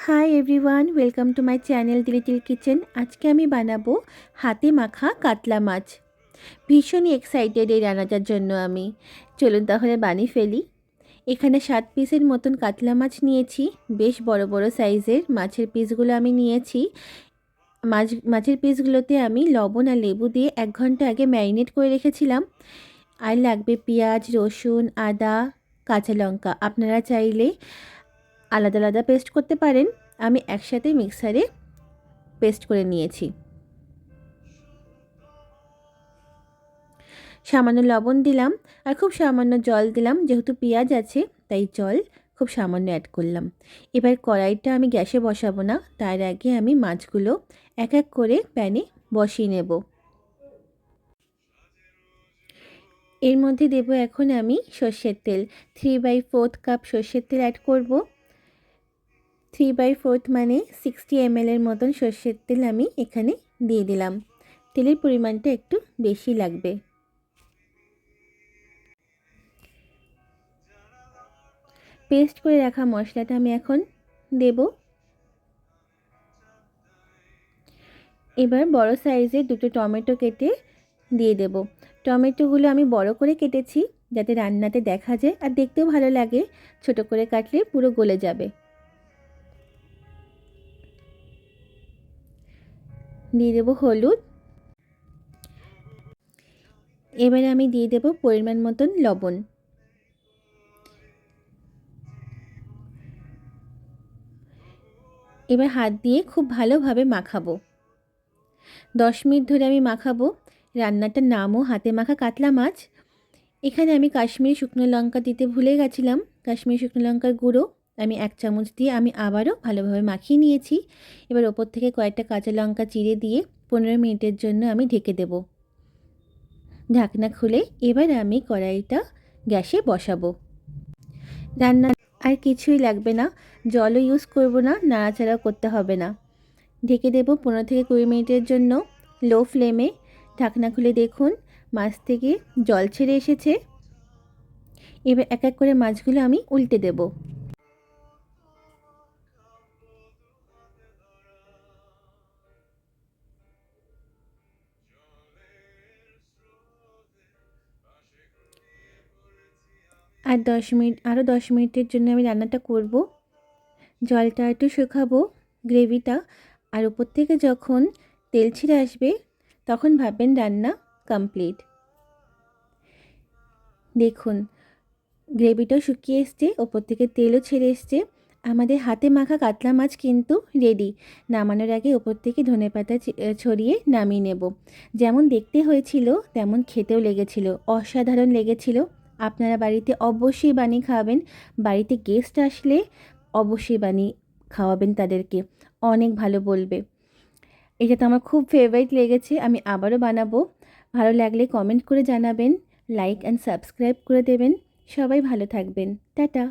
Hi everyone, welcome to my channel the little kitchen. আজকে আমি বানাবো হাতে মাখা কাতলা মাছ। ভীষণই এক্সাইটেড এই রান্নাটার জন্য আমি। চলুন তাহলে বানিয়ে ফেলি। এখানে 7 পিসের মতন কাতলা মাছ নিয়েছি। বেশ বড় বড় সাইজের মাছের পিসগুলো আমি নিয়েছি। মাছের পিসগুলোতে আমি লবণ আর লেবু দিয়ে 1 ঘন্টা আগে ম্যারিনেট করে রেখেছিলাম। আর লাগবে পেঁয়াজ, রসুন, আদা, কাঁচা লঙ্কা। আপনারা চাইলে আলাদা আলাদা পেস্ট করতে পারেন। আমি একসাথে মিক্সারে পেস্ট করে নিয়েছি। সামান্য লবণ দিলাম আর খুব সামান্য জল দিলাম। যেহেতু পেঁয়াজ আছে তাই জল খুব সামান্য অ্যাড করলাম। এবার কড়াইটা আমি গ্যাসে বসাবো না, তার আগে আমি মাছগুলো এক এক করে প্যানে বসিয়ে নেব। এর মধ্যে দেব এখন আমি সর্ষের তেল। 3/4 কাপ সর্ষের তেল অ্যাড করব। 3/4 মানে 60 ml এর মতন সর্ষের তেল আমি এখানে দিয়ে দিলাম। তেলের পরিমাণটা একটু বেশি লাগবে। পেস্ট করে রাখা মশলাটা আমি এখন দেব। এবার বড় সাইজের 2টো টমেটো কেটে দিয়ে দেব। টমেটোগুলো আমি বড় করে কেটেছি যাতে রান্নাতে দেখা যায় আর দেখতেও ভালো লাগে। ছোট করে কাটলে পুরো গলে যাবে। দিয়ে দেব হলুদ। এবারে আমি দিয়ে দেব পরিমাণ মতন লবণ। এবার হাত দিয়ে খুব ভালোভাবে মাখাবো। 10 মিনিট ধরে আমি মাখাবো। রান্নাটার নামও হাতে মাখা কাতলা মাছ। এখানে আমি কাশ্মীরি শুকনো লঙ্কা দিতে ভুলে গেছিলাম। কাশ্মীরি শুকনো লঙ্কার গুঁড়ো আমি 1 চামচ দিয়ে আমি আবারও ভালোভাবে মাখিয়ে নিয়েছি। এবার ওপর থেকে কয়েকটা কাঁচা লঙ্কা চিড়ে দিয়ে 15 মিনিটের জন্য আমি ঢেকে দেব। ঢাকনা খুলে এবার আমি কড়াইটা গ্যাসে বসাবো। রান্না আর কিছুই লাগবে না, জলও ইউজ করব না, নাড়াচাড়াও করতে হবে না। ঢেকে দেব 15 থেকে 20 মিনিটের জন্য লো ফ্লেমে। ঢাকনা খুলে দেখুন মাছ থেকে জল ছেড়ে এসেছে। এবার এক এক করে মাছগুলো আমি উল্টে দেব। আর 10 মিনিট, আরও 10 মিনিটের জন্য আমি রান্নাটা করব। জলটা একটু শুকাবো, গ্রেভিটা। আর উপর থেকে যখন তেল ছেড়ে আসবে তখন ভাববেন রান্না কমপ্লিট। দেখুন গ্রেভিটাও শুকিয়ে এসছে, ওপর থেকে তেলও ছেড়ে এসছে। আমাদের হাতে মাখা কাতলা মাছ কিন্তু রেডি। নামানোর আগে ওপর থেকে ধনেপাতা ছড়িয়ে নামিয়ে নেব। যেমন দেখতে হয়েছিল তেমন খেতেও লেগেছিল, অসাধারণ লেগেছিল। আপনারা বাড়িতে অবশ্যই বানিয়ে খাওয়াবেন। বাড়িতে গেস্ট আসলে অবশ্যই বানিয়ে খাওয়াবেন তাদেরকে, অনেক ভালো বলবে। এটা তো আমার খুব ফেভারিট লেগেছে, আমি আবারও বানাবো। ভালো লাগলে কমেন্ট করে জানাবেন, লাইক অ্যান্ড সাবস্ক্রাইব করে দেবেন। সবাই ভালো থাকবেন। টাটা।